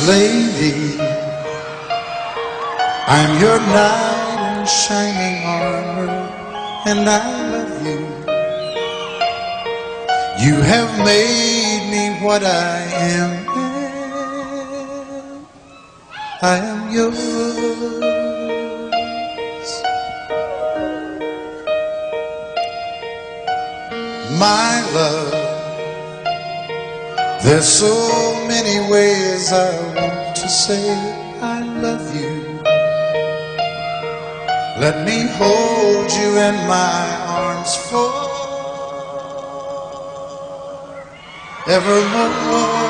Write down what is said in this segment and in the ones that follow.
Lady, I'm your knight in shining armor, and I love you. You have made me what I am. I am yours. My love, there's so many ways I want to say I love you. Let me hold you in my arms forevermore.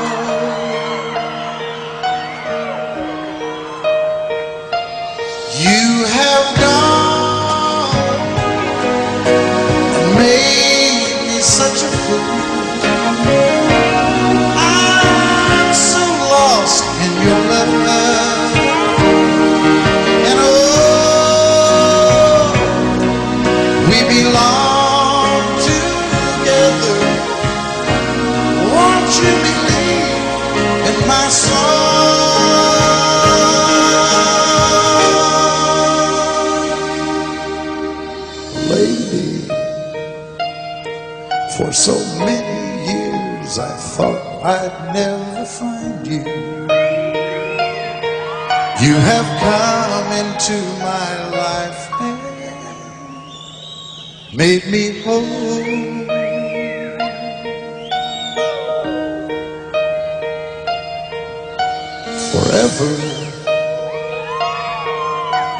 You have gone and made me such a fool. I'm so lost in your love, and oh, we belong together. Won't you believe in my song? Lady, for so many years I thought I'd never find you. You have come into my life and made me whole. Forever,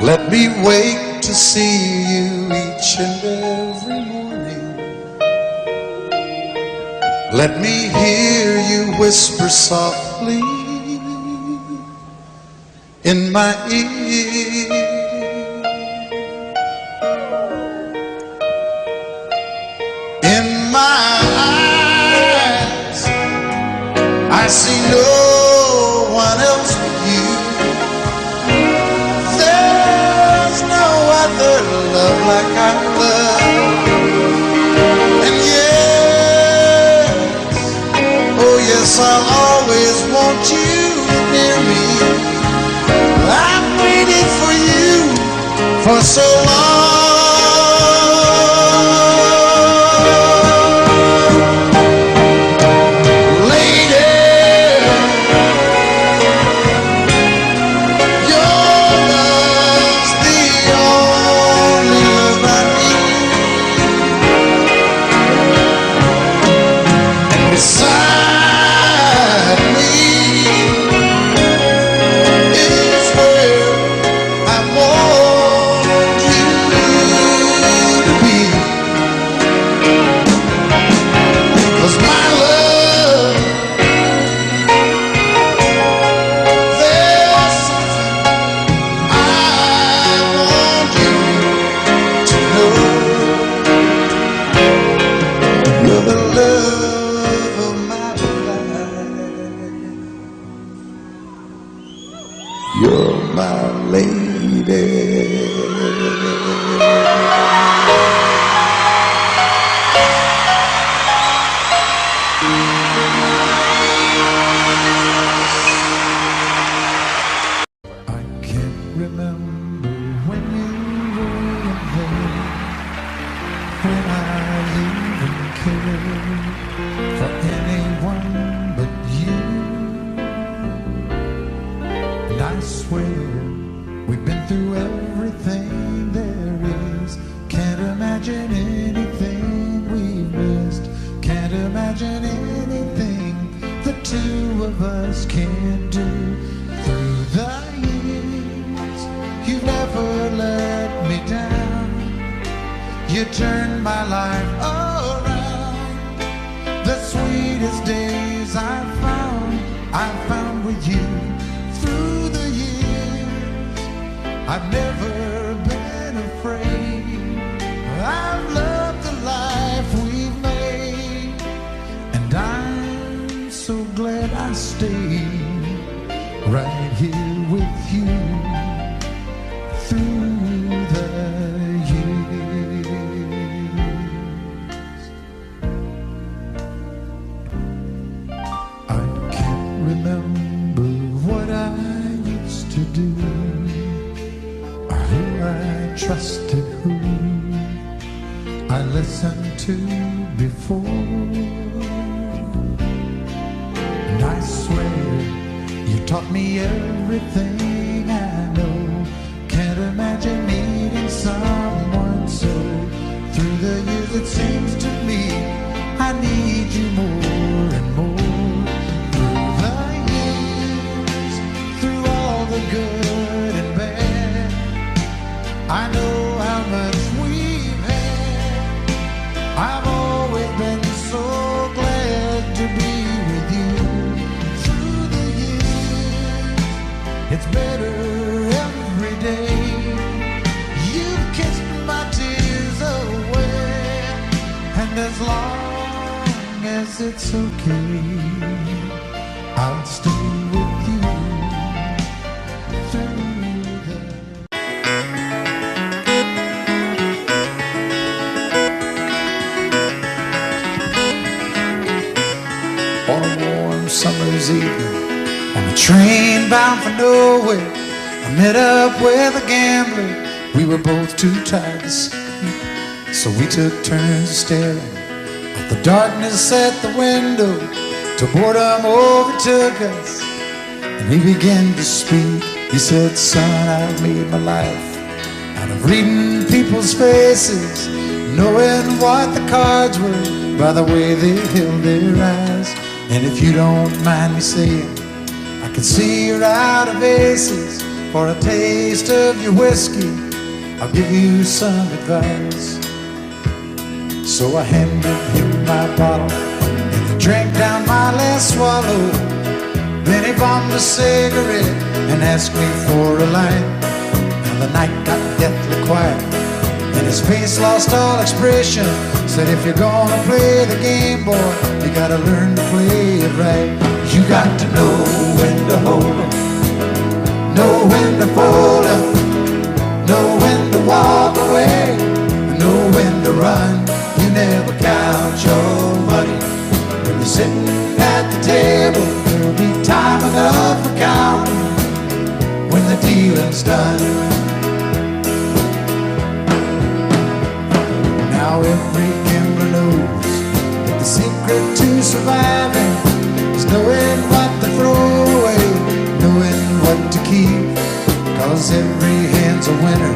let me wake to see you each and every morning. Let me hear you whisper softly in my ear. In my eyes, I see no one else but you. There's no other love like I love. And yes, oh yes, I'll always want you near me. I've waited for you for so long. You're my lady. I can't remember when you were there, when I even cared for anyone but you. And I swear we've been through everything there is. Can't imagine anything we've missed. Can't imagine anything the two of us can't do. Through the years, you've never let me down. You turned my life around. The sweetest days I found with you. Through the years, I've never been afraid. I've loved the life we've made, and I'm so glad I stayed right here with you through the years. I can't remember what trusted, who I listened to before. And I swear you taught me everything I know. Can't imagine needing someone so. Through the years it seems to me I need you more and more. Through the years, through all the good and bad, I know how much we've had. I've always been so glad to be with you. Through the years, it's better every day. You've kissed my tears away, and as long as it's okay, I'll stay with you through the... On a warm summer's evening, on a train bound for nowhere, I met up with a gambler. We were both too tired to sleep, so we took turns staring at the darkness at the window till boredom overtook us, and we began to speak. He said, son, I've made my life out of reading people's faces, knowing what the cards were by the way they held their eyes. And if you don't mind me saying, I can see you're out of aces. For a taste of your whiskey, I'll give you some advice. So I handed him my bottle, and he drank down my last swallow. Then he bombed a cigarette and asked me for a light. And the night got deathly quiet, and his face lost all expression. Said, if you're gonna play the game, boy, you gotta learn to play it right. You got to know when to hold 'em, know when to fold 'em, know when to walk away, know when to run. You never count your money when you're sitting at the table. There'll be time enough for counting when the dealing's done. Now every gambler knows that the secret to surviving is knowing what to throw away, knowing what to keep. Cause every hand's a winner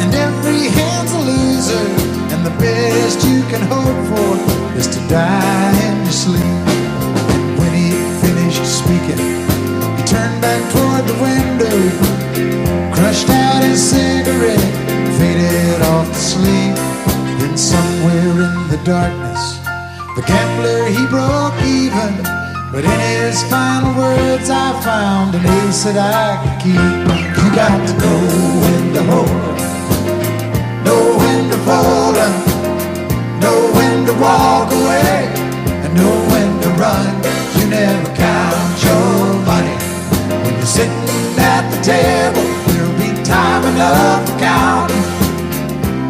and every hand's a loser, and the best you can hope for is to die in your sleep. When he finished speaking, he turned back toward the window, crushed out his cigarette, faded off to sleep. Then somewhere in the darkness, the gambler, he broke even. But in his final words I found an ace that I could keep. You got to know when to hold 'em, know when to fold 'em, know when to walk away, and know when to run. You never count your money when you're sitting at the table. There'll be time enough for counting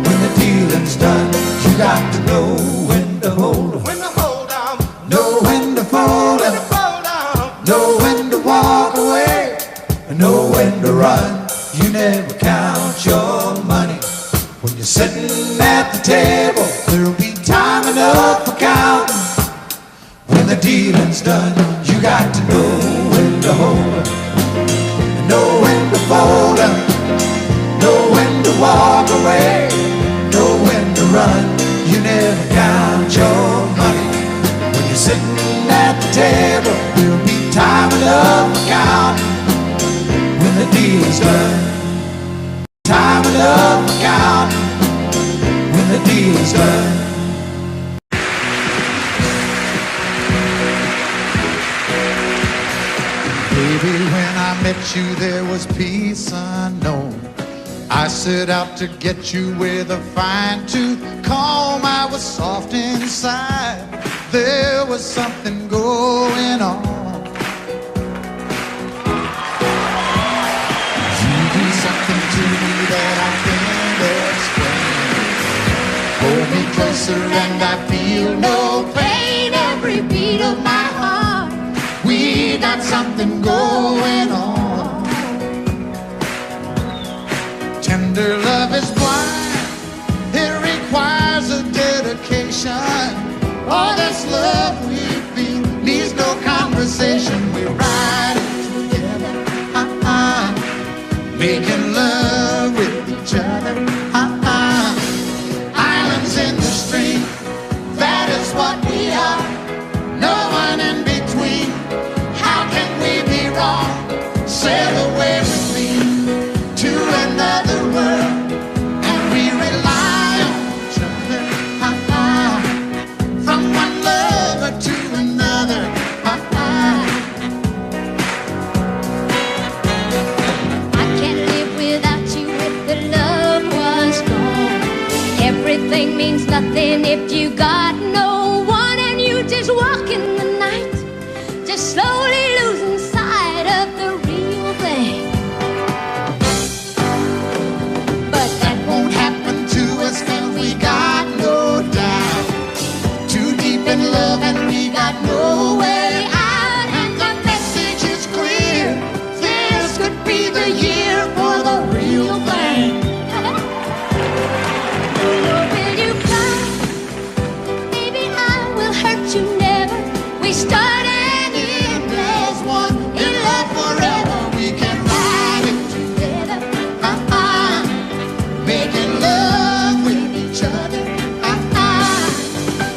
when the dealing's done. You got to know when to hold 'em, when to hold 'em, know when to fold 'em, know when to walk away, and know when to run. You never count your money when you're sitting at the table. There'll be time enough for counting when the dealing's done. You got to know when to hold 'em, know when to fold 'em, know when to walk away, know when to run. You never count your money when you're sitting at the table. There'll be time enough for counting when the deal's done. Time enough for counting when the deal's done. Baby, when I met you there was peace unknown. I set out to get you with a fine-tooth comb. I was soft inside, there was something going on. You do something to me that I can't explain. Hold me closer and I feel no pain. Every beat of my heart, we got something going on. tender love is blind. It requires a dedication. All this love we feel needs no conversation. We ride it together, making love with each other, Islands in the stream, that is what we are. No one in between. How can we be wrong? Sail away with me to another world, and we rely on each other, from one lover to another, I can't live without you if the love was gone. Everything means nothing if you got no one, and you just walk in the night, just slowly losing sight of the real thing. But that won't happen to us 'cause we got no doubt. Too deep in love and we got no way out. And the message is clear. This could be the year for the real thing. will you cry? Maybe I will hurt you never. We start and end as one In love forever, we can ride it together. making love with each other,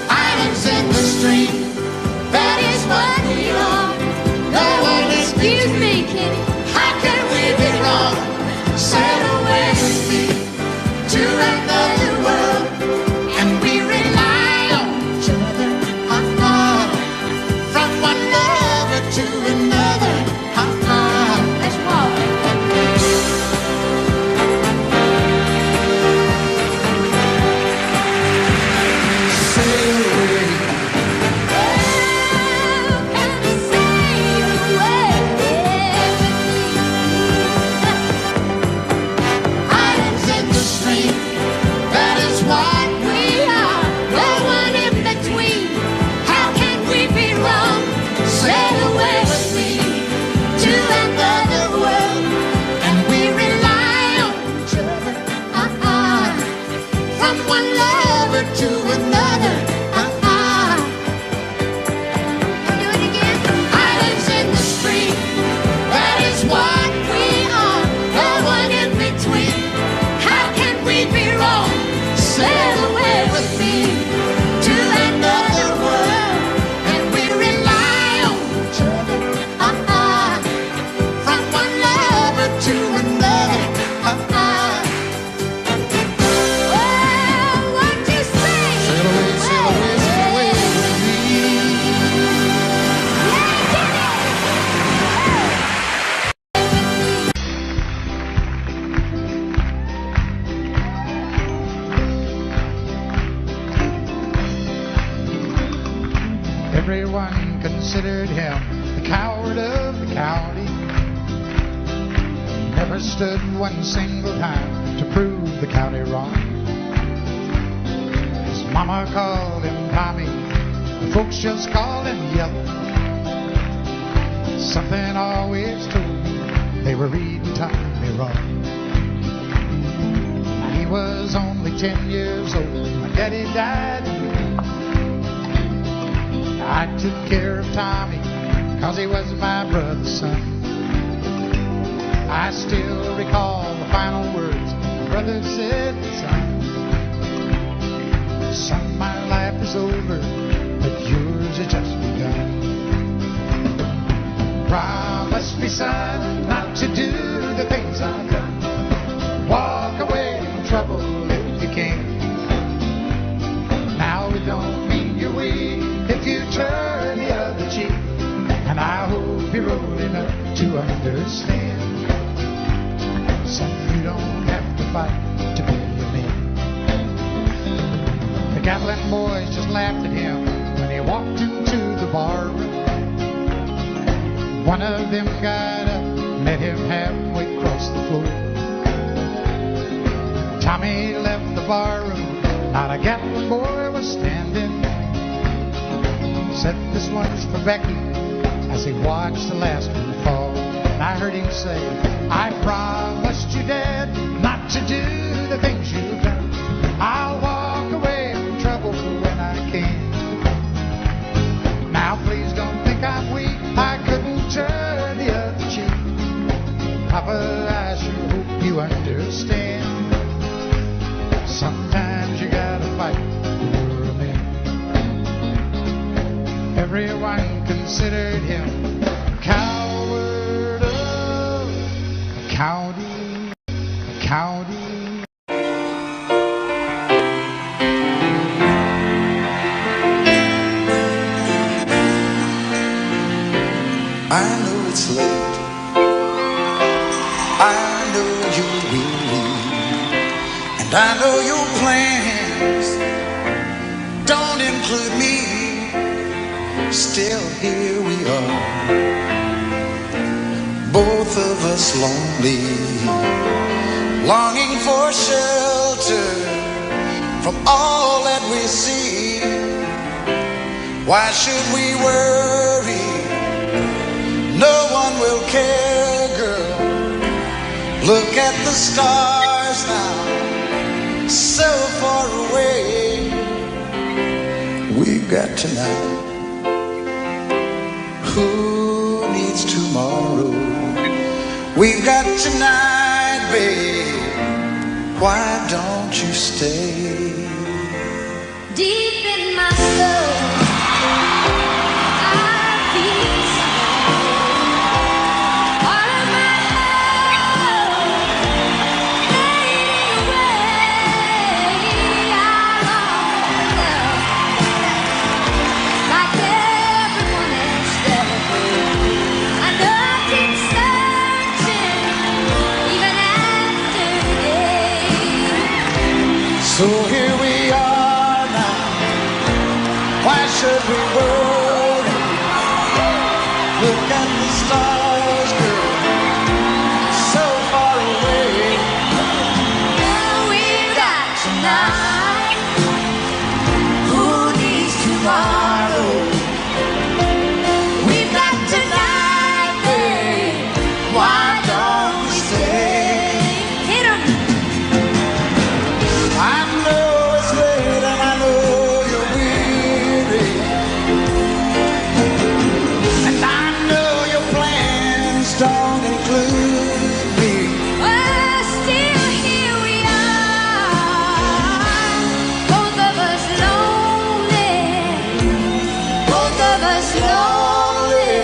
Islands in the stream, that is what we are. No one is Excuse me, Kitty. How can we be wrong? Sail away with me to another world, and we rely on each other, from one lover to another, Let's walk. sail away. Islands in the stream, that is what we are. No one in between. How can we be wrong? Sail away with me to another world, and we rely on each other, from one lover to another, Do it again. Islands in the stream, that is what we are. No one in between. How can we be wrong? Sail away with me to another world, and we rely on each other, from one lover to another, Well, what you say? Sail away, sail away, sail away with me. Everyone considered him the coward of the county. Never stood one single time to prove the county wrong. His mama called him Tommy, the folks just called him Yellow. Something always told me they were reading Tommy wrong. He was only 10 years old. My daddy died in May. I took care of Tommy 'cause he was my brother's son. I still recall the final words my brother said, son, my life is over, but yours has just begun. Promise me, son, not to do the things I've done. Walk away from trouble if you can. Now it don't mean you're weak if you turn the other cheek, and I hope you're old enough to understand. Son, you don't have to fight to be a man. The Gatlin boys just laughed at him when he walked into the bar room. One of them got up, met him halfway across the floor. Tommy left the bar room, not a Gatlin boy was standing. Said, this one's for Becky, as he watched the last one fall. And I heard him say, I promised you, Dad, not to do the things you've done. I'll walk away from trouble when I can. Now please don't think I'm weak, I couldn't turn the other cheek. Papa, I sure hope you understand. Sometimes you gotta fight for a man. Everyone considered him a coward of a county. I know it's late, I know you're weary, and I know your plans don't include me. Still here we are, both of us lonely, longing for shelter from all that we see. Why should we worry? No one will care, girl. Look at the stars now, so far away. We've got tonight. Who needs tomorrow? We've got tonight, babe. Why don't you stay? Deep in my soul, I feel something. All of my hope fading away. I long for love, like everyone else does. I loved it searching, even after today. So here we are now. Why should we worry? Look at the stars, girl, so far away. We've got tonight. Who needs tomorrow? We've got tonight, babe. Why don't we stay? Hit 'em. I know it's late and I know you're weary, and I know your plans don't include me. Well, still here we are, both of us lonely, both of us lonely.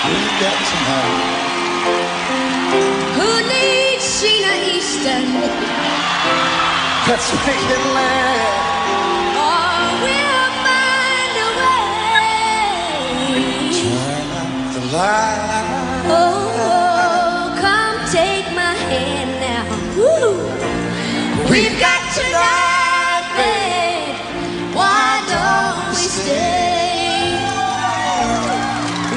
We've got tonight. Who needs Sheena Easton? Let's make it last. Or we'll find a way. Turn up the light. Oh, come take my hand now. Woo. We've got tonight, babe. Why don't we stay?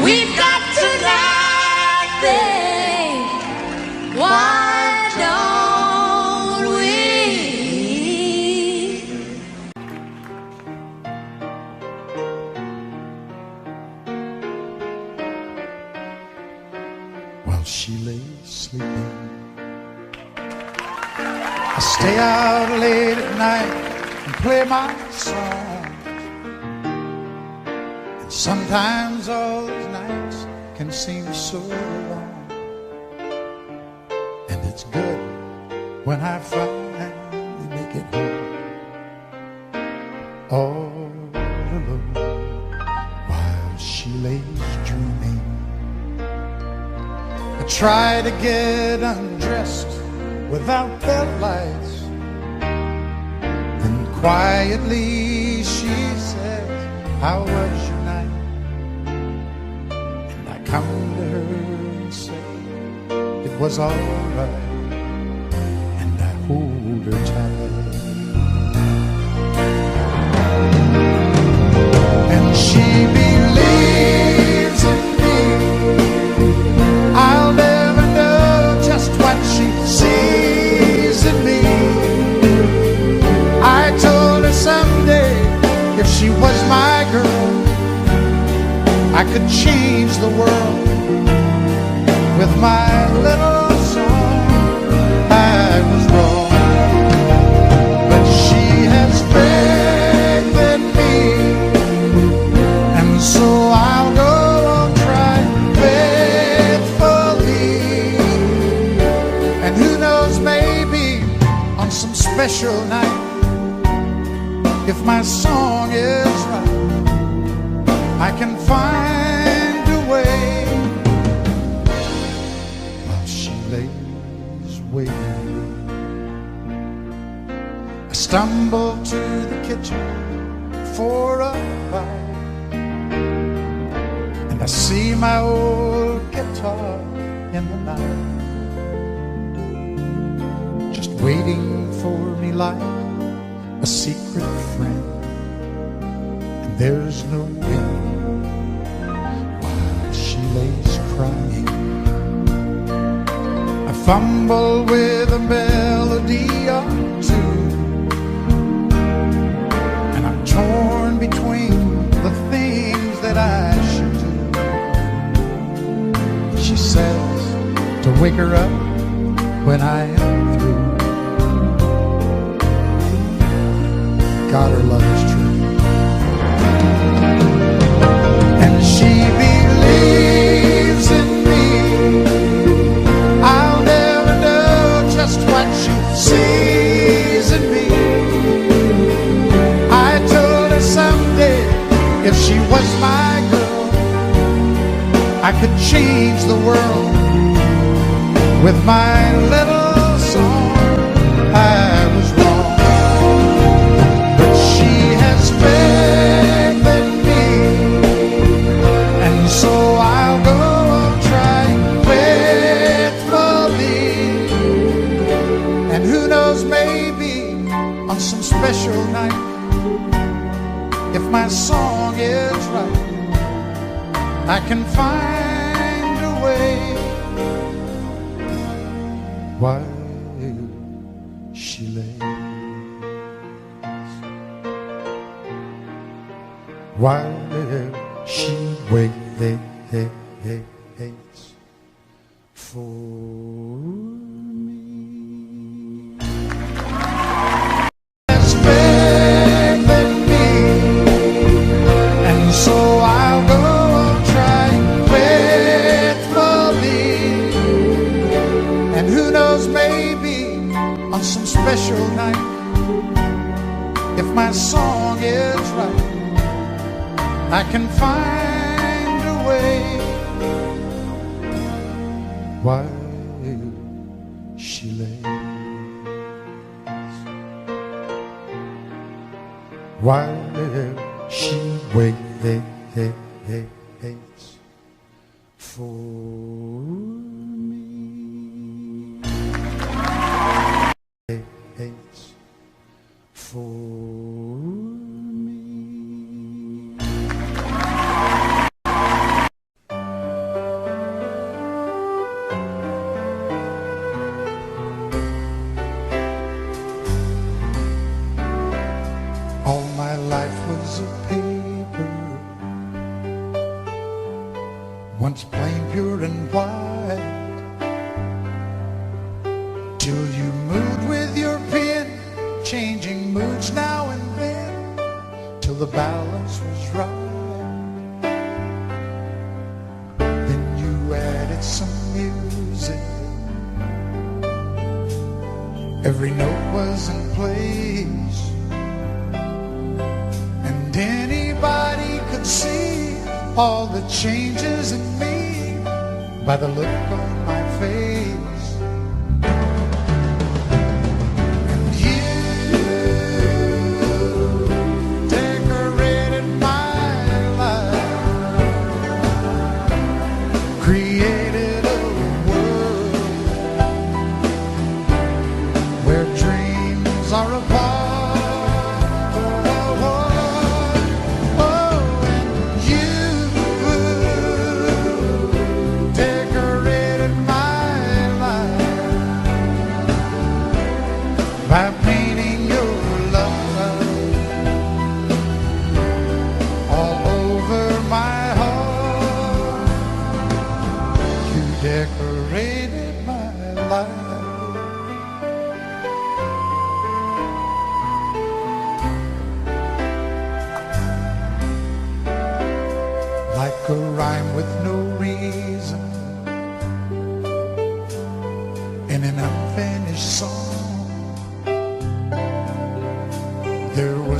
We've got tonight, babe. Why don't we? While she lay sleeping, I stay out late at night and play my song. And sometimes all those nights can seem so long. And it's good when I finally make it home, all alone, while she lays dreaming. I try to get undressed without the lights. Then quietly she says, how was your night? And I come to her and say, it was all right. And I hold her tight. And she believes in me. I'll never know just what she sees in me. I told her someday if she was my girl, could change the world with my little song. I was wrong, but she has faith in me, and so I'll go on trying faithfully. And who knows, maybe on some special night, if my song is right, I can find a way while she lays waiting. I stumble to the kitchen for a bite, and I see my old guitar in the night, just waiting for me like a secret friend. And there's no wind while she lays crying. I fumble with a melody or two, and I'm torn between the things that I should do. She says to wake her up when I am through. God, her love is true. And she believes in me. I'll never know just what she sees in me. I told her someday, if she was my girl, I could change the world with my little song. I was wrong, but she has faith in me, and so I'll go on trying faithfully. And who knows, maybe on some special night, if my song is right, I can find a way while she lays, while she waits for me. Has faith in me, and so I'll go on trying faithfully. And who knows, maybe on some special night, if my song is right, I can find a way while she lays, while she waits for me. Waits for me. All my life was a paper, once plain, pure and white, till you moved with your pen, changing moods now and then, till the balance was right. Then you added some music, every note was in place, and anybody could see all the changes in me by the look on my face. And you decorated my life, created a world where dreams are apart. By painting your love all over my heart.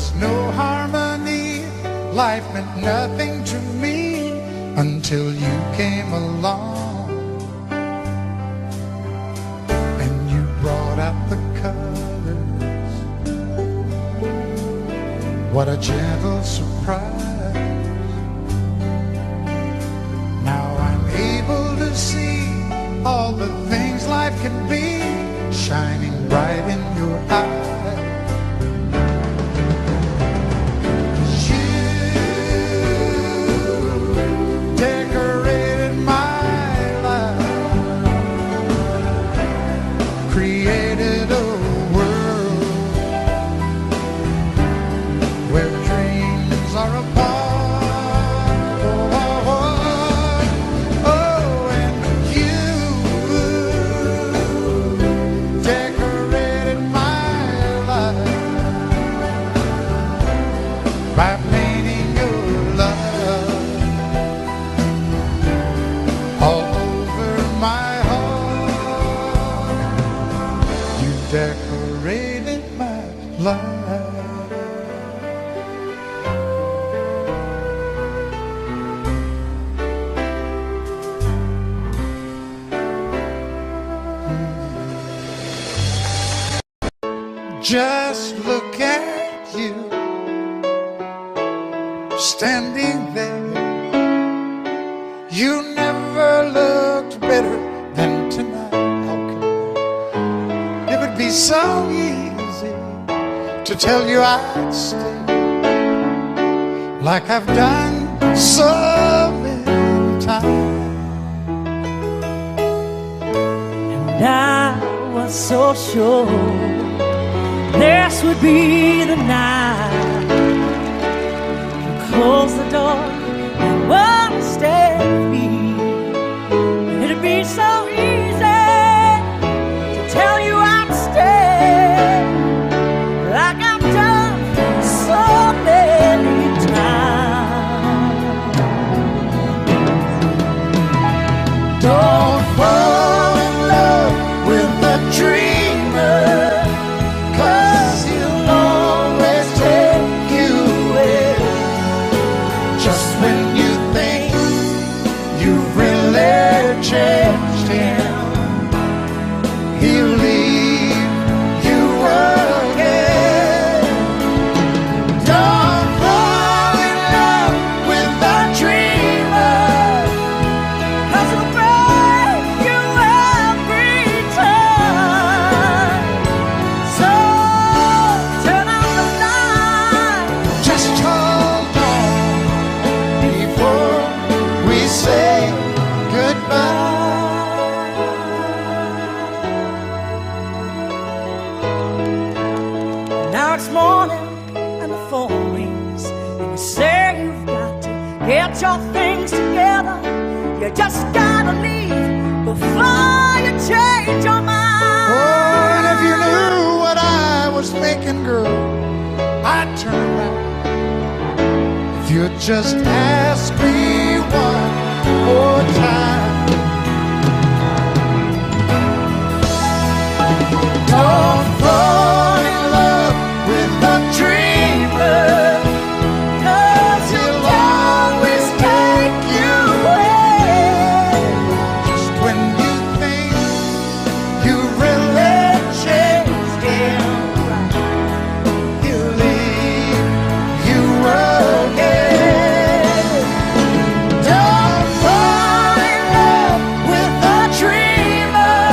was no harmony. Life meant nothing to me until you came along and you brought out the colors. What a gentle surprise. Now I'm able to see all the things life can be shining bright in your eyes. Decorated my life. Just look at you standing there. You never looked better than tonight. Be so easy to tell you I'd stay, like I've done so many times. And I was so sure this would be the night. You close the door and won't stay free. And it'd be so easy to tell you I'd stay, like I've done so many times. Don't fall in love with a dreamer, 'cause he'll always take you away. Just when you think you've really changed him, he'll leave you again. Don't fall in love with a dreamer, 'Cause he'll break you every time. So turn out the light. just hold on before we say goodbye. Now it's morning and the phone rings, and you say you've got to get your things together. You just gotta leave before you change your mind. Oh, and if you knew what I was thinking, girl, I'd turn around. If you'd just ask me one more time. Don't fall in love with a dreamer, 'Cause he'll always take you away. Just when you think you really changed him, he'll leave you again. Don't fall in love with a dreamer,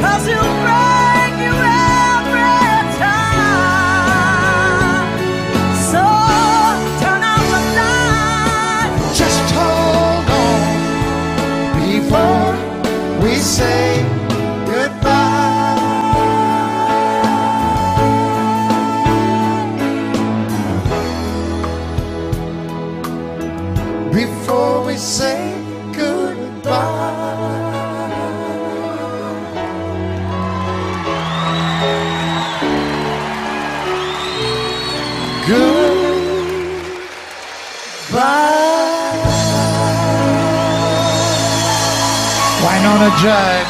'cause he'll break you every time. So turn out the light. just hold on before we say goodbye. Before we say goodbye. Goodbye. Wynonna Judd.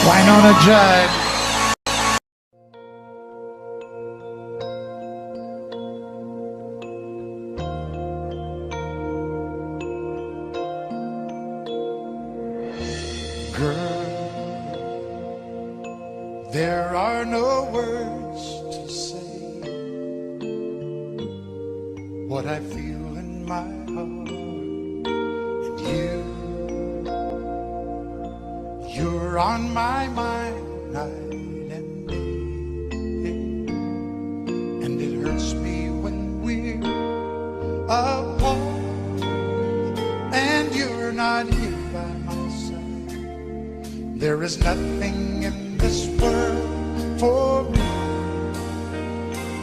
Wynonna on a jive. There are no words to say what I feel in my heart. And you're on my mind night and day. And it hurts me when we're apart and you're not here by my side. There is nothing in this world for me.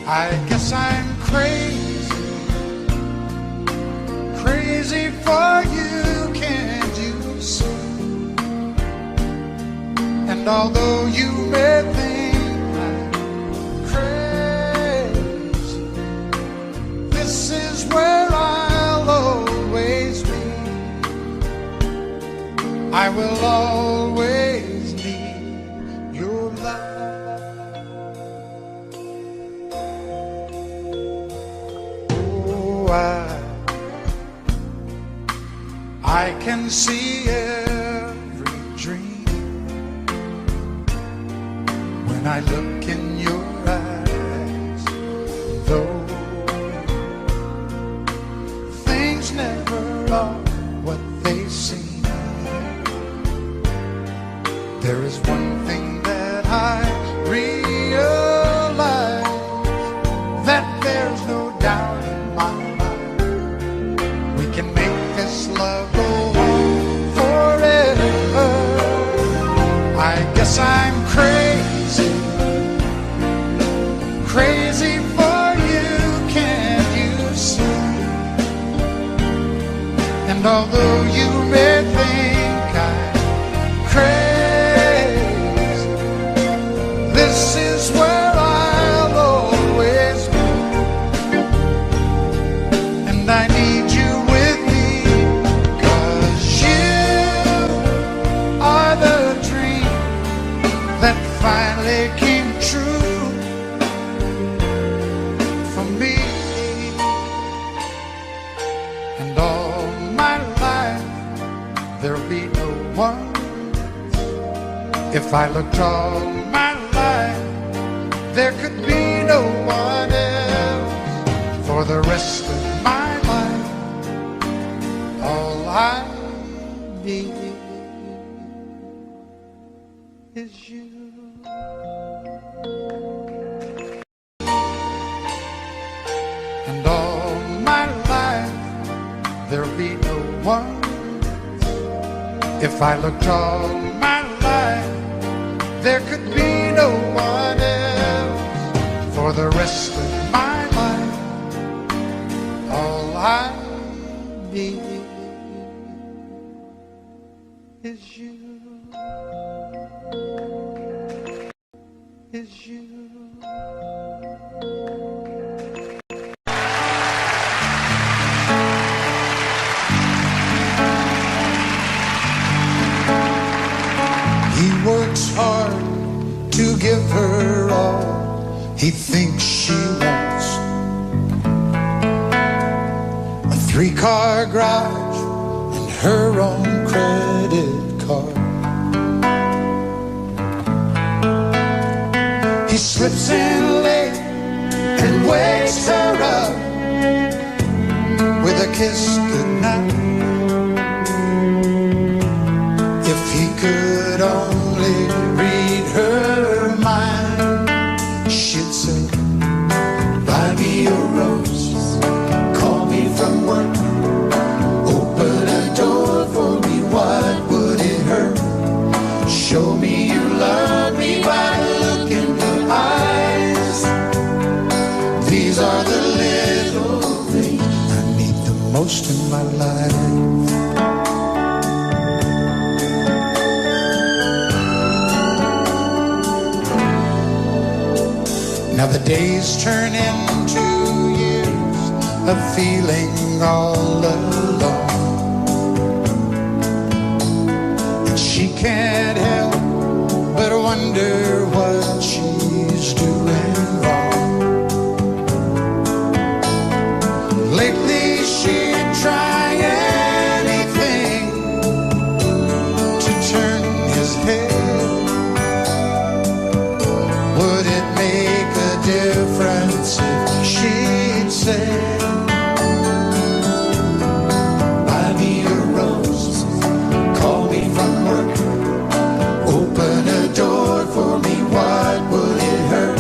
I guess I'm crazy, crazy for you, can't you see? And although you may think I'm crazy, this is where I'll always be. I will always need your love. Oh, I can see every dream when I look in your eyes. Though things never are what they seem, there is one thing that I realize, that there's no doubt in my mind. We can make this love go on forever. I guess I'm crazy, crazy for you, can't you see? And although you may think I'm crazy, this is where I'll always be. And I need you with me, 'cause you are the dream that finally came true for me. And all my life there'll be no one. If I looked all my life, there could be no one else. For the rest of my life, all I need is you. And all my life, there'll be no one. If I looked all my life, there could be no one else. For the rest of my life, all I need is you. Is you. He works hard to give her all he thinks she wants. A 3-car garage and her own credit card. He slips in late and wakes her up with a kiss goodnight. If he could only read her mind, she'd say, buy me a rose, call me from work, open a door for me, what would it hurt? Show me you love me by the look in your eyes. These are the little things I need the most in my life. Now the days turn into years of feeling all alone, and she can't help but wonder what she's doing wrong. Lately she'd try anything to turn his head. Would it make a difference if she'd said, buy me a rose, call me from work, open a door for me, what would it hurt?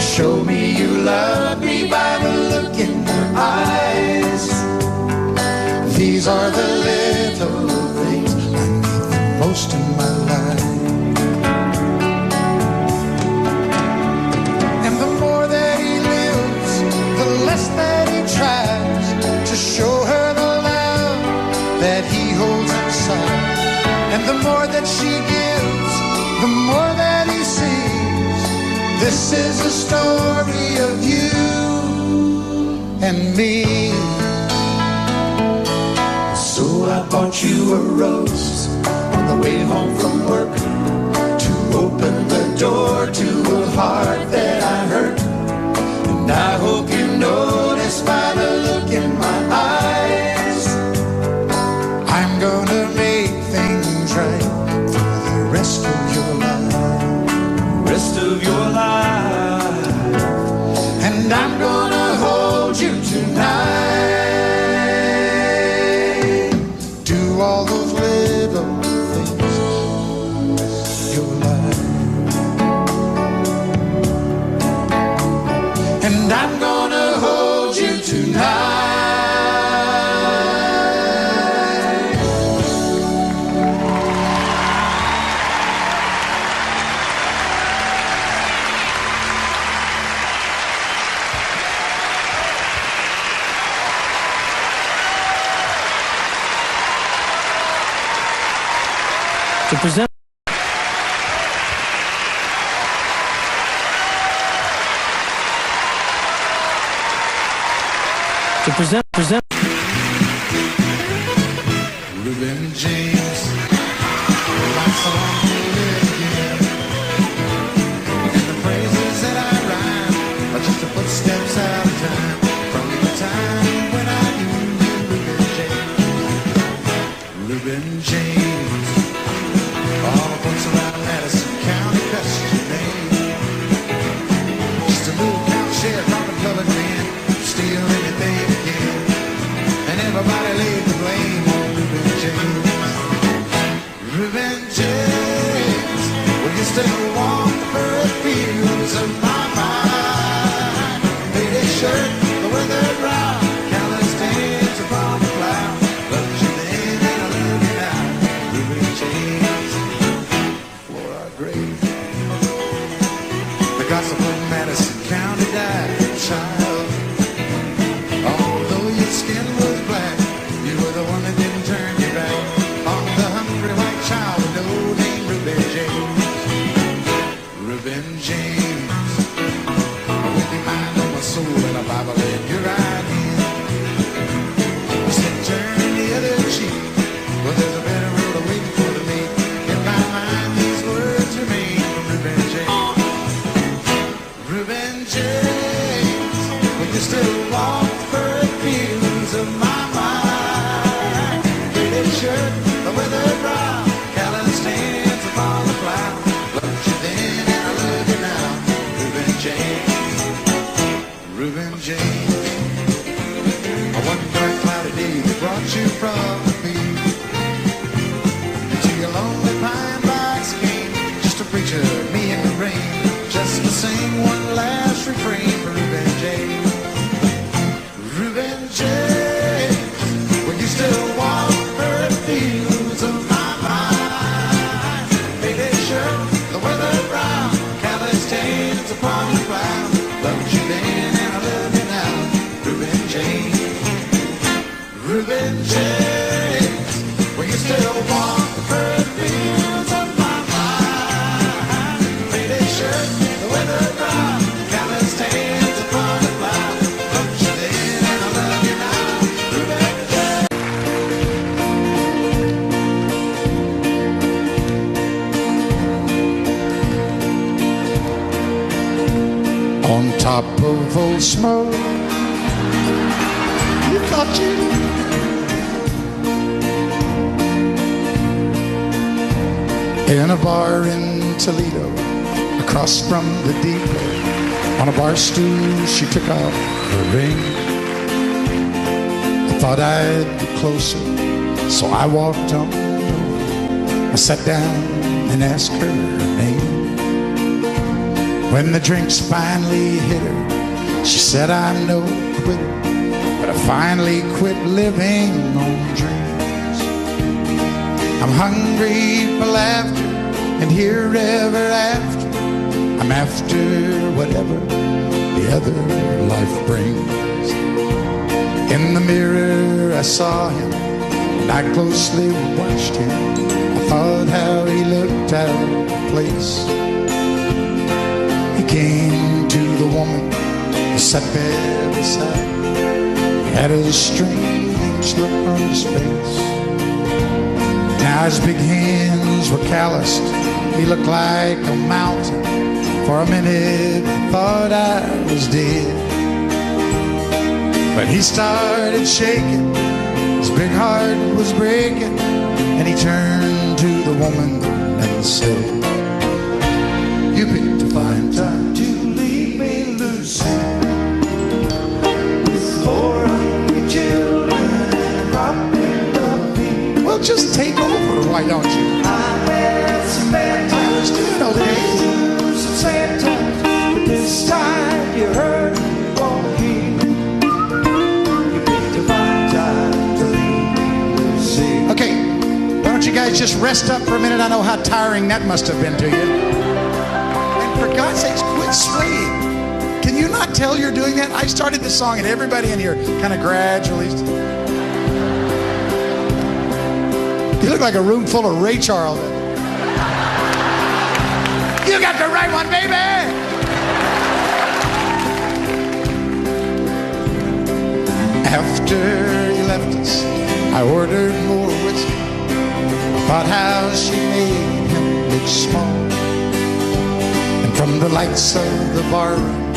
Show me you love me by the look in your eyes. These are the little things I need the most in my life. And the more that he lives, the less that he tries to show her the love that he holds inside. And the more that she gives, the more that he sees. This is a story of you and me. So I bought you a rose on the way home from work, to open the door to a heart that I hurt. And I hope you notice by the look in my eyes, I'm gonna make things right for the rest of your life. Rest of your life. And I'm gonna hold you tonight. Do all those little things your life. And I'm gonna hold you tonight. To present Reuben James, my song will live again. And the phrases that I rhyme are just the footsteps out of time, from the time when I knew you, Reuben James. All the folks around Madison County cuss your name. Just a little cow sheriff on the public man, steal anything you can. And everybody laid the blame on Reuben James. Reuben James, will you still walk the furrowed fields of my mind? Faded shirt, the weathered brow, callous hands upon the plow. Loved you then and I love you now, Reuben James. For our grave, the gossip of Madison County died, child. Although your skin was black, you were the one that didn't turn your back on the hungry white child with no name, Reuben James. Reuben James, with your mind on my soul and a Bible in your right hand. You said turn the other cheek, well there's a better road awaiting for the meek. In my mind these words remain from Reuben James. Reuben James, will you still walk the furrowed fields of my mind? Faded shirt, the weathered brow, calloused hands upon the plow. Loved you then and I love you now, Reuben James. Reuben James, one dark cloudy day that brought you from the field to your lonely pine box again, just a preacher, me in the rain, just to sing one last refrain for Reuben James. Reuben James, will you still walk the furrowed fields of my mind? Faded shirt, the weathered brow, calloused hands upon the plow. Loved you then and I love you now, Reuben James. Reuben James, will you still walk the furrowed fields of my mind? Faded shirt, the weathered brow, calloused hands upon the plow. Loved you then and I love you now, Reuben James. top of Old Smoke. You thought you. In a bar in Toledo, across from the depot, on a bar stool she took off her ring. I thought I'd get closer, so I walked on over. I sat down and asked her name. When the drinks finally hit her, she said, I'm no quitter, but I finally quit living on dreams. I'm hungry for laughter, and here ever after, I'm after whatever the other life brings. In the mirror I saw him, and I closely watched him. I thought how he looked out of place. He came to the woman who sat there beside me. He had a strange look on his face. Now his big hands were calloused. He looked like a mountain. For a minute I thought I was dead. But he started shaking, his big heart was breaking, and he turned to the woman and said, you picked a fine time to leave me, Lucy, with 4 hungry children and rocking the beat. Well, just take over, why don't you? I had some bad times, do you know the days? Some sad times, but this time you heard me on the heat. You picked a fine time to leave me, Lucy. Okay, why don't you guys just rest up for a minute? I know how tiring that must have been to you. For God's sakes, quit swaying. Can you not tell you're doing that? I started this song and everybody in here kind of gradually. You look like a room full of Ray Charles. You got the right one, baby! After you left us, I ordered more whiskey. I thought how she made him look small. From the lights of the bar room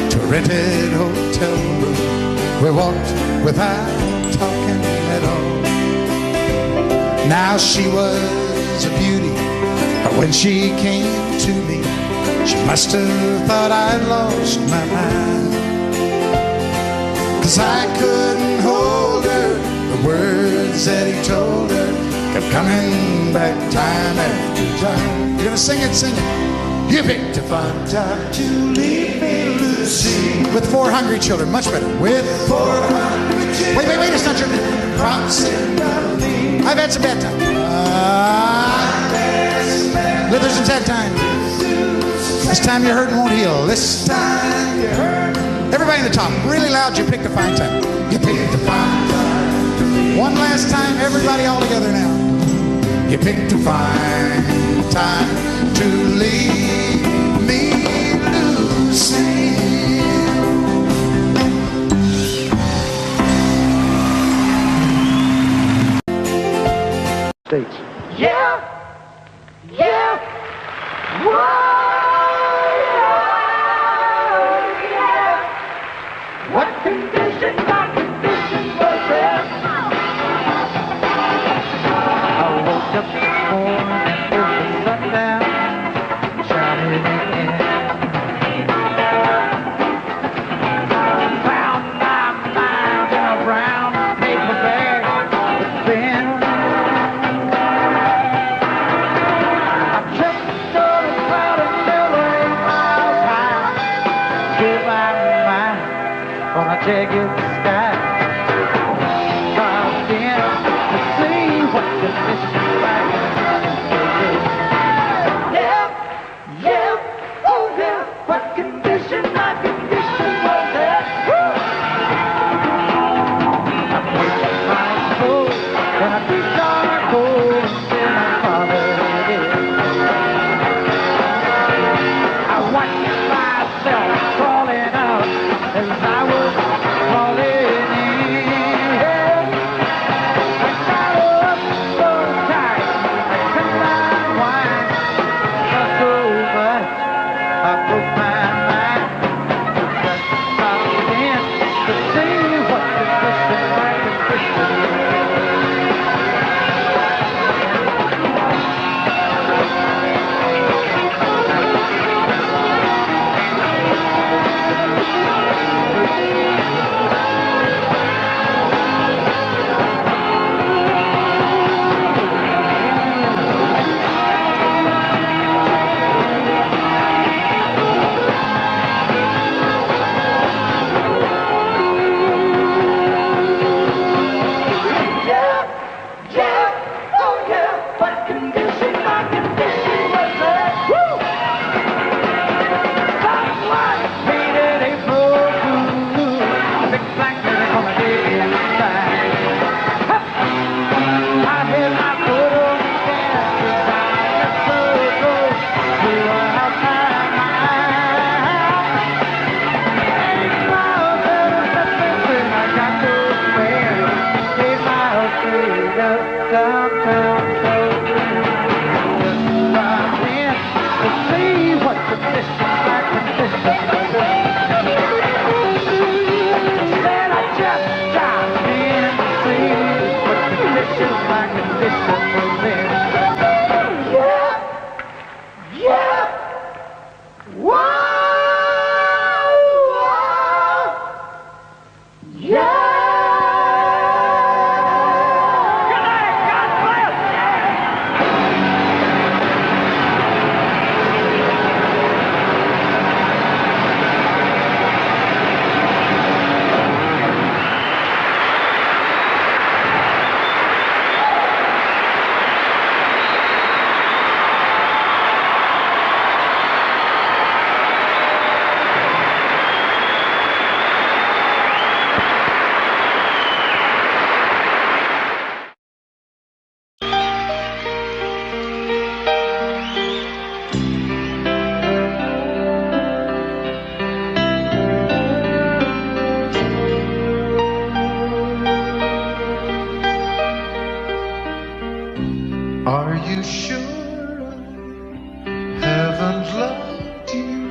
to a rented hotel room, we walked without talking at all. Now she was a beauty, but when she came to me, she must have thought I'd lost my mind. 'Cause I couldn't hold her, the words that he told her kept coming back time after time. You're gonna sing it, sing it. You picked a fine time to leave me, Lucy, with 4 hungry children, much better. With 4 hungry children. Wait, it's not your promising. I've had some bad times. There's some sad times. This time your hurt won't heal. This time you hurt. Everybody in the top, really loud, you picked a fine time. You picked a fine time. One last time, everybody all together now. You picked a fine time to leave me, Lucy. States. Yeah, whoa, yeah. What condition, my condition was there? I woke up this morning with the sun down, shining in. Found my mind in a brown paper bag with thin. I tripped on a cloud of silver 8 miles high. Give my mind on a jagged sky. Dropped in to see what the mission like. Yeah, oh yeah, what condition my condition was there. I pushed my soul and I deep dark hole in my father's head. I watched myself crawling out as I was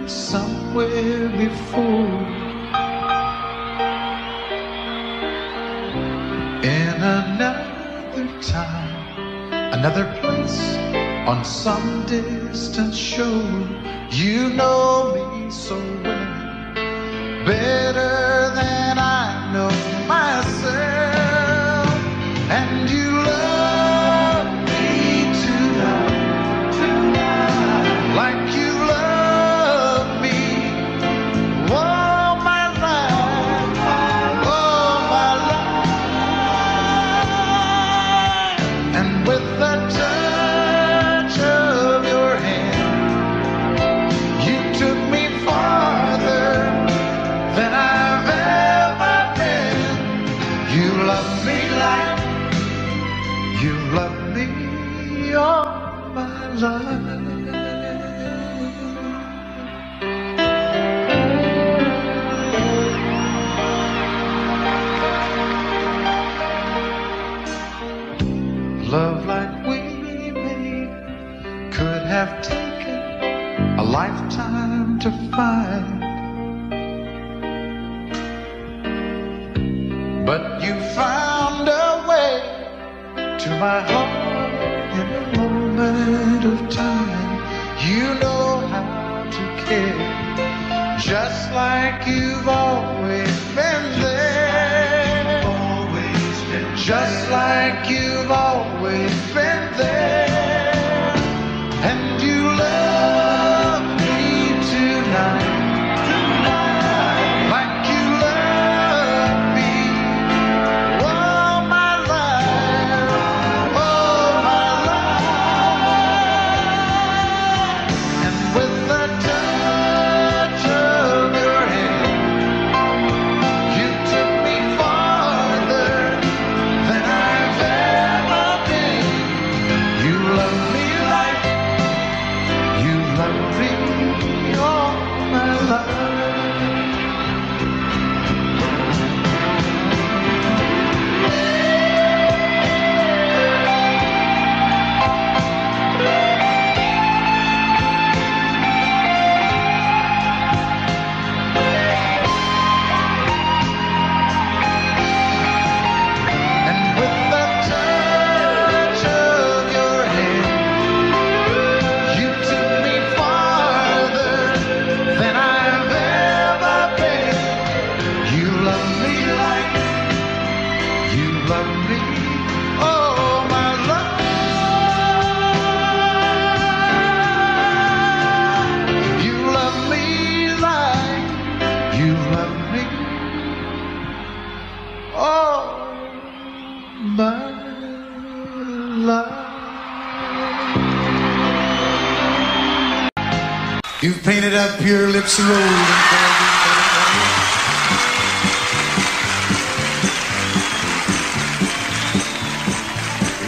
somewhere before. In another time, another place, on some distant shore. You know me so well, better than I know myself. And you love me tonight, like you love me all my life, all my life. And with the touch of your hand, you took me farther than I've ever been. You love me like you love me all my life. Love like we made could have taken a lifetime to find, but you found a way to my heart in a moment of time. You know how to care, just like you've always been there, just like you've always been there. And you love me tonight, like you love me all my life, all my life. And with the touch of your hand, you took me farther than I've ever been. You love me like you love me all my life. And with the touch of your hand, you took me farther than I've ever been. You love me like you love me all my life. You love me like you love me all my life. You've painted up your lips of gold and called it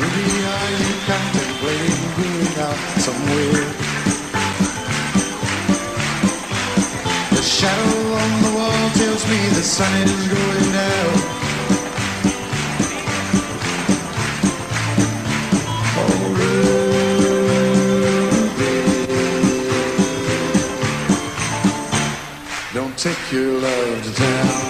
Ruby, are you contemplating going out somewhere? The shadow on the wall tells me the sun is going down. Oh, Ruby, don't take your love to town.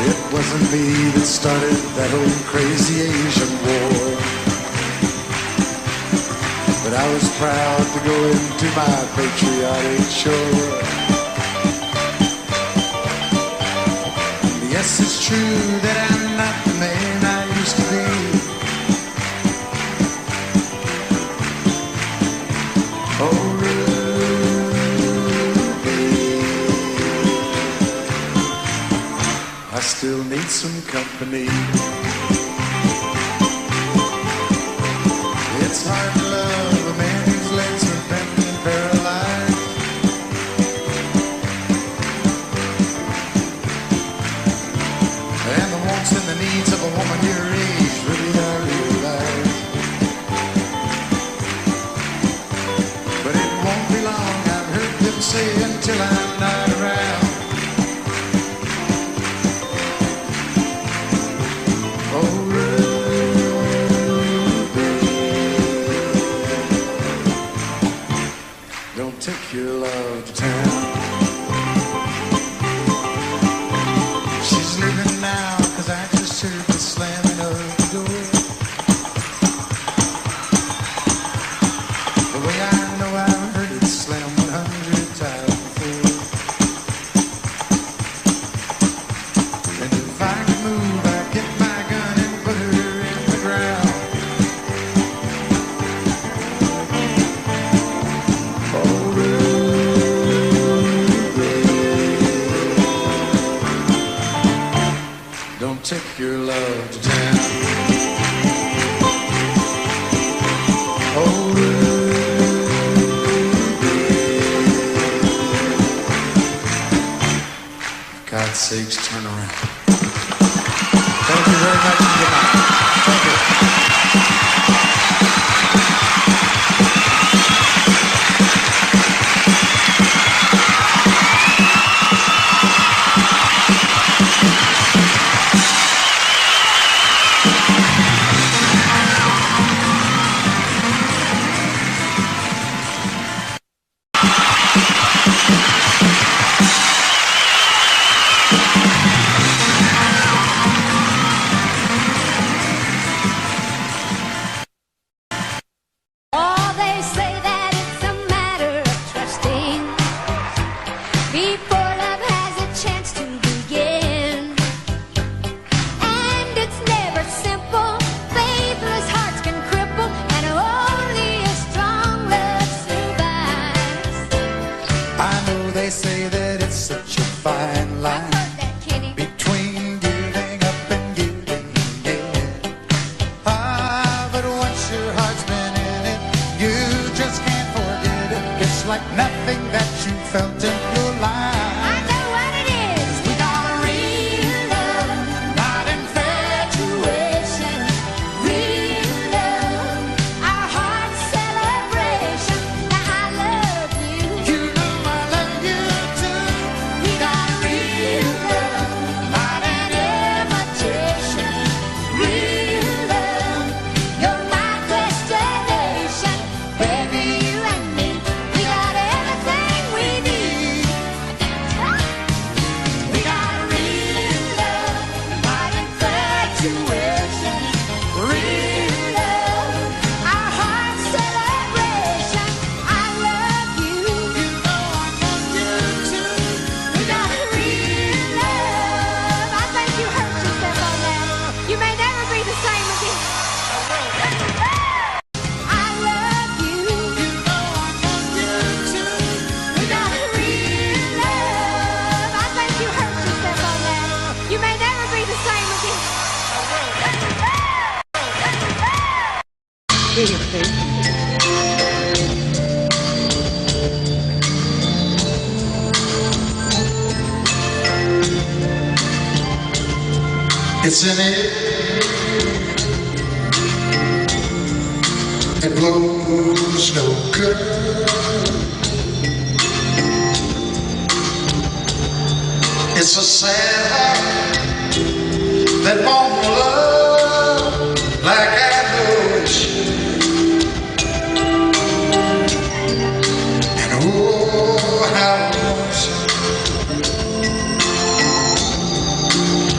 It wasn't me that started that old crazy Asian war, but I was proud to go into my patriotic shore. Yes, it's true that I'm not the man I used to be. Oh, Ruby, I still need some company. It's hard to love a man whose legs are bent and paralyzed. And the wants and the needs of a woman your age, really I realize. But it won't be long, I've heard them say, until I'm not around. sakes, turn around. Thank you very much and good night. Thank you. Oh, they say that it's a matter of trusting before love has a chance to begin. And it's never simple. Faithless hearts can cripple, and only a strong love survives. I know they say that it's such a fine I've line heard that, Kenny. between giving up and giving in. But once your heart's been in it, you just can't forget it. It's like nothing that you felt in your life. I know what it is. We got a real love, Not infatuation. real love, our heart's celebration. Now I love you. You know I love you too. We got a real love, Not an imitation. Real love, you're my destination. Baby, you and me, we got everything we need. We got a real love, not infatuation. Real love, our heart's celebration. I love you. You know I love you too. We got a real love. I think you hurt yourself on that. You may never be the same again. I love you. You know I love you too. We got a real love. I think you hurt yourself on that. You may never be the same again. It's in it. It blows no good. It's a sad heart that won't love like I know it should. And oh, how lonesome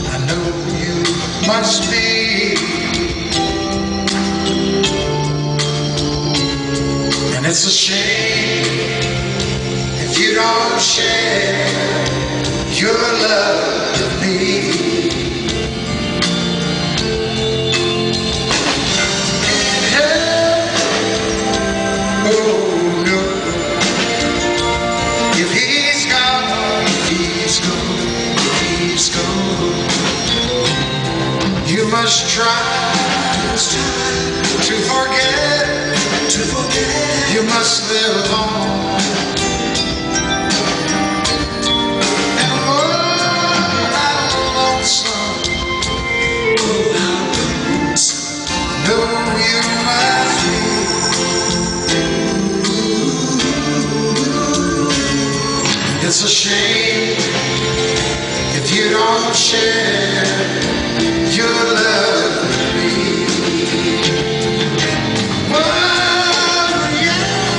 I know you must be. And it's a shame if you don't share your love with me. Can't help, oh no. If he's gone, he's gone. You must try to forget. You must live on. And oh, how lonesome. No, you must be. It's a shame if you don't share your love with me. Oh, yeah.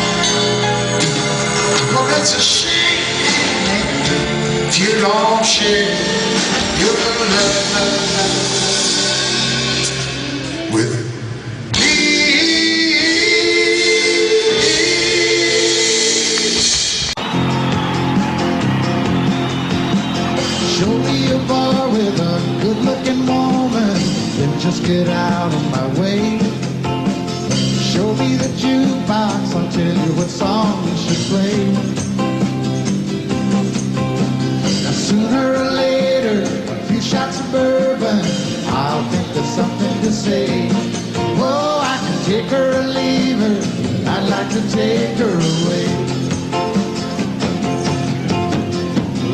Oh, it's a shame if you don't share your love with me. Show me a bar with a good-looking woman, then just get out of my way. Show me the jukebox, I'll tell you what song you should play. Now sooner or later, a few shots of bourbon, I'll think of something to say. Oh, I can take her or leave her, I'd like to take her away.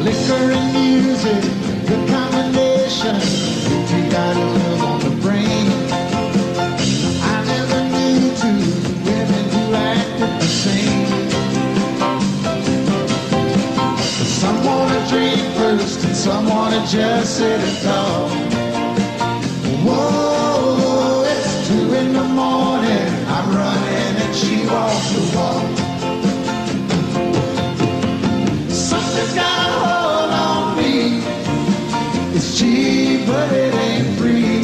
Liquor and music good combination. You got love on the brain. I never knew two women who acted the same. Some wanna drink first and some wanna just sit and talk. Whoa, it's 2 in the morning. I'm running and she walks the walk. Something's got a hold on me. It's cheap, but it ain't free.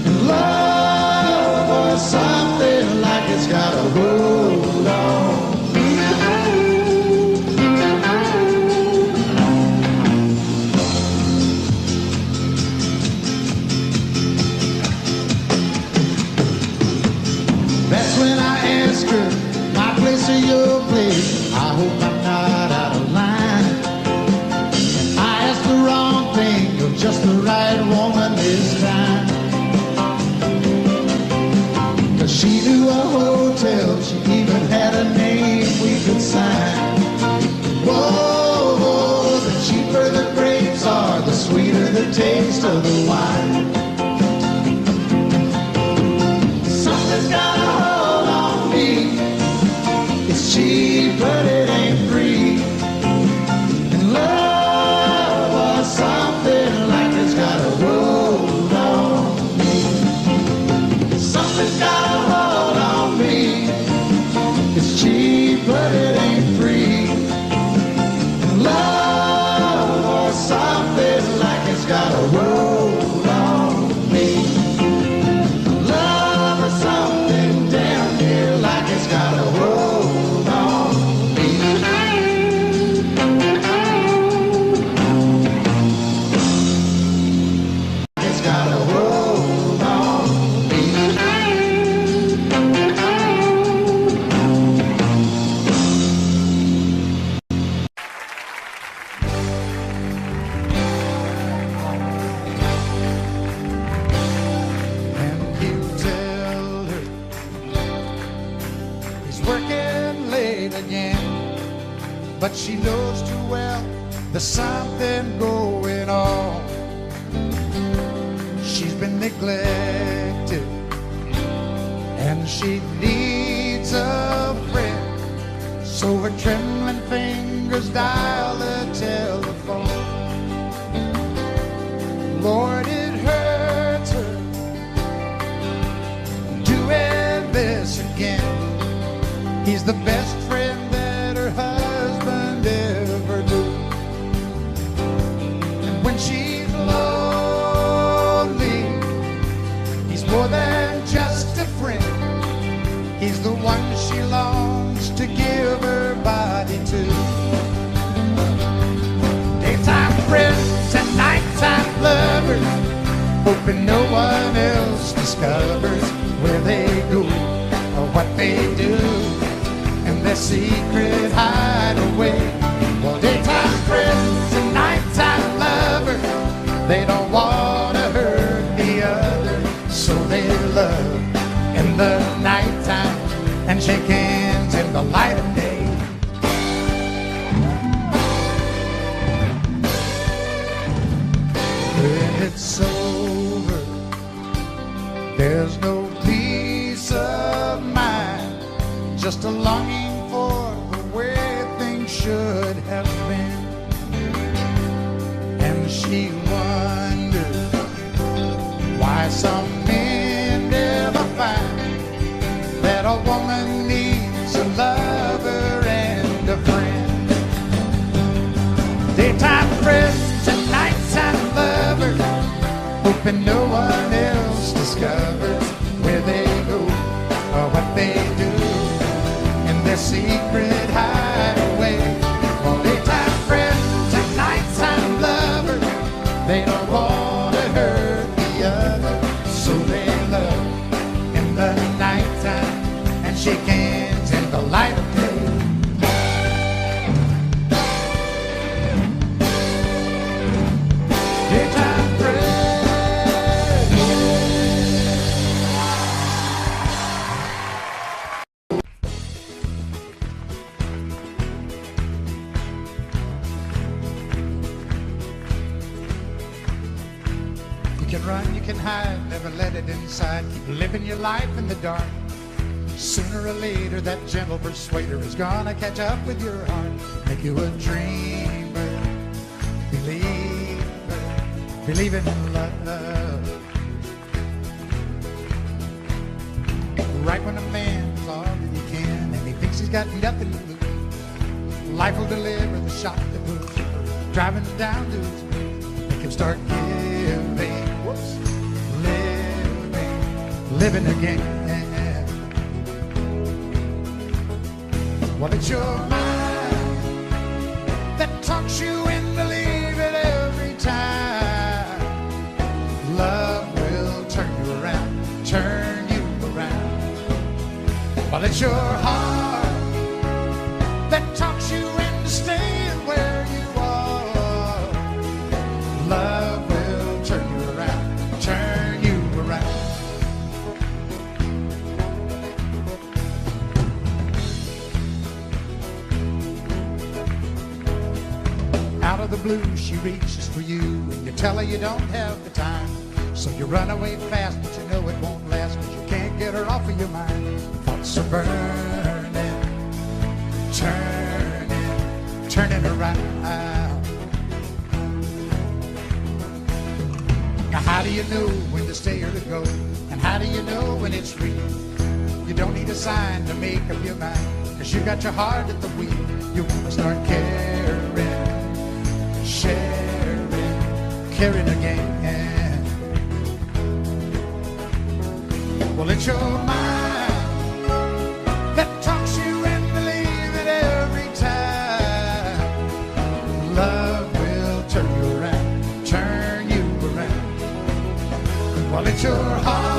And love was something like it's got a hold on me. That's when I ask her, my place or your place? I hope I'm not out of line. I asked the wrong thing of just the right woman this time. 'Cause she knew a hotel, she even had a name we could sign. Whoa, the cheaper the grapes are, the sweeter the taste of the wine. Something's got a hold on me. It's cheap, but it ain't free. And love was something like it's got a hold on me. Something's got a hold on me. It's cheap, but it ain't free. And love was something like it's got a hold on me. Love is something down here like it's got a hold on me. It's got a hold on me. And you tell her he's working late again, but she knows too well there's something going on. She's been neglected and she needs a friend, so her trembling fingers dial the telephone. Lord, it hurts her doing this again. He's the best friend that her husband ever knew. And when she's lonely, he's more than just a friend. He's the one she longs to give her body to. Daytime friends and nighttime lovers, hoping no one else discovers where they go or what they do and their secret hideaway. Well, daytime friends and nighttime lovers, they don't want to hurt the other, so they love in the nighttime and shake hands in the light of day. When it's over, there's no peace of mind, just a longing for the way things should have been. And she wonders why some men never find that a woman needs a lover and a friend. Daytime friends and nighttime lovers, hoping no one else discovers where they go or what they do in their secret hideaway. Well, daytime friends and nighttime lovers, they don't want to hurt the other, so they love in the nighttime and shake hands in the light of day. Daytime friends. hide, never let it inside. Keep living your life in the dark. Sooner or later, that gentle persuader is gonna catch up with your heart. Make you a dreamer, believer, believing in love. Right when a man's all that he can and he thinks he's got nothing to lose, life will deliver the shock that moves, driving him down to his knees. Make him start giving, living again. Well, it's your mind that talks you in, believe it every time. Love will turn you around, turn you around. Well, it's your heart that talks you into staying where you are. Love will turn you around, turn you around. Out of the blue, she reaches for you, and you tell her you don't have the time. So you run away fast, but you know it won't last, because you can't get her off of your mind. Thoughts are burning, turning around. Now how do you know when to stay or to go? And how do you know when it's real? You don't need a sign to make up your mind, because you got your heart at the wheel. You want to start caring, caring again. Well, it's your mind that talks you and believe it every time. Love will turn you around, turn you around. Well, it's your heart